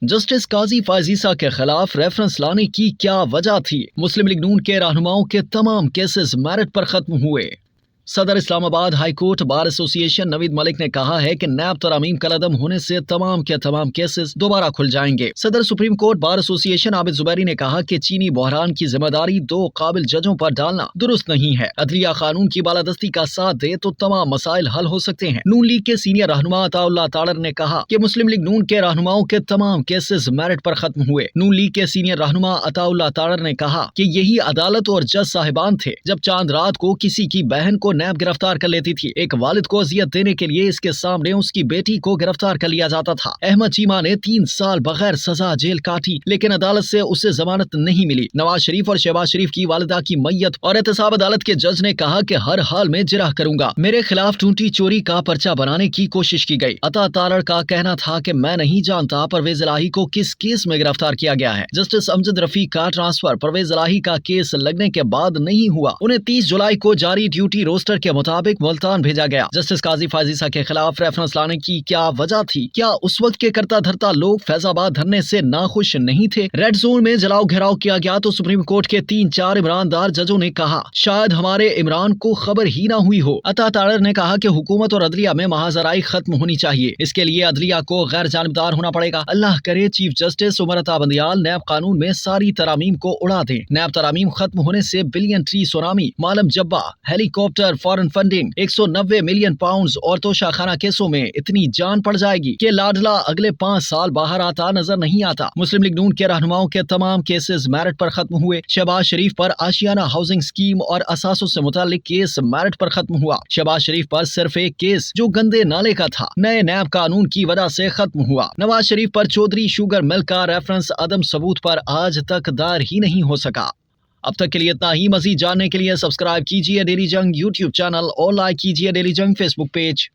Justice काजी फाजीसा के खिलाफ reference लाने की क्या वजह थी? मुस्लिम लीग नून के रहनुमाओं के तमाम केसेस मेरिट पर खत्म हुए। सदर Islamabad high court bar association Naveed Malik ने कहा है कि नैब तरामीम कलअदम होने से तमाम के तमाम केसेस दोबारा खुल जाएंगे। सदर supreme court bar association Abid Zubairi ने कहा कि चीनी बहरान की जिम्मेदारी दो काबिल जजों पर डालना दुरुस्त नहीं है। अदलिया कानून की बालादस्ती का साथ दे तो तमाम मसाइल हल हो सकते हैं। नून लीग के सीनियर रहनुमा अताउल्लाह ताड़र ने कहा कि मुस्लिम लीग नून के रहनुमाओं के तमाम केसेस मेरिट पर खत्म हुए। नून लीग के सीनियर रहनुमा अताउल्लाह ताड़र ने कहा कि यही अदालत और जज साहिबान थे जब चांद रात को किसी की बहन को नैब गिरफ्तार कर लेती थी। एक वालिद को अजियत देने के लिए इसके सामने उसकी बेटी को गिरफ्तार कर लिया जाता था। अहमद चीमा ने 3 साल बगैर सजा जेल काटी, लेकिन अदालत से उसे जमानत नहीं मिली। नवाज शरीफ और शहबाज शरीफ की वालिदा की मैयत और एहतसाब अदालत के जज ने कहा कि हर हाल में जिरह करूंगा। मेरे खिलाफ टूटी चोरी का पर्चा बनाने की कोशिश की गई। अता तारड़ का कहना था कि मैं नहीं जानता परवेज इलाही को किस केस में गिरफ्तार किया गया है। जस्टिस अमजद रफीक का ट्रांसफर परवेज इलाही का केस लगने के बाद नहीं हुआ। उन्हें 30 जुलाई को जारी ड्यूटी रोस्टर के मुताबिक मुल्तान भेजा गया। जस्टिस काजी फाजीसा के खिलाफ रेफरेंस लाने की क्या वजह थी? क्या उस वक्त के करता धरता लोग फैजाबाद धरने से नाखुश नहीं थे? रेड जोन में जलाओ घेराव किया गया तो सुप्रीम कोर्ट के 3-4 इमरानदार जजों ने कहा शायद हमारे इमरान को खबर ही ना हुई हो। अता ताड़र ने कहा कि हुकूमत और अदलिया में महाजराई खत्म होनी चाहिए। इसके लिए अदलिया को गैर जानिबदार होना पड़ेगा। अल्लाह करे चीफ जस्टिस उमर अता बंदियाल नैब कानून में सारी तरामीम को उड़ा दें। नैब तरामीम खत्म होने से billion tree tsunami, Malam Jabba, helicopter, foreign funding, 190 million pounds और तोशाखाना केसों में इतनी जान पड़ जाएगी कि लाडला अगले 5 साल बाहर आता नजर नहीं आता। मुस्लिम लीग नून के रहनुमाओं के तमाम केसेस मेरिट पर खत्म हुए। शहबाज शरीफ पर आशियाना हाउसिंग स्कीम और असासों से मुतालिक केस मेरिट पर खत्म हुआ। शहबाज शरीफ पर सिर्फ एक केस जो गंदे नाले का था नए नैब कानून की वजह से खत्म हुआ। नवाज शरीफ पर चौधरी शुगर मिल का रेफरेंस अदम सबूत पर आज तक दायर ही नहीं हो सका। अब तक के लिए इतना ही। मजीद जानने के लिए सब्सक्राइब कीजिए डेली जंग यूट्यूब चैनल और लाइक कीजिए डेली जंग फेसबुक पेज।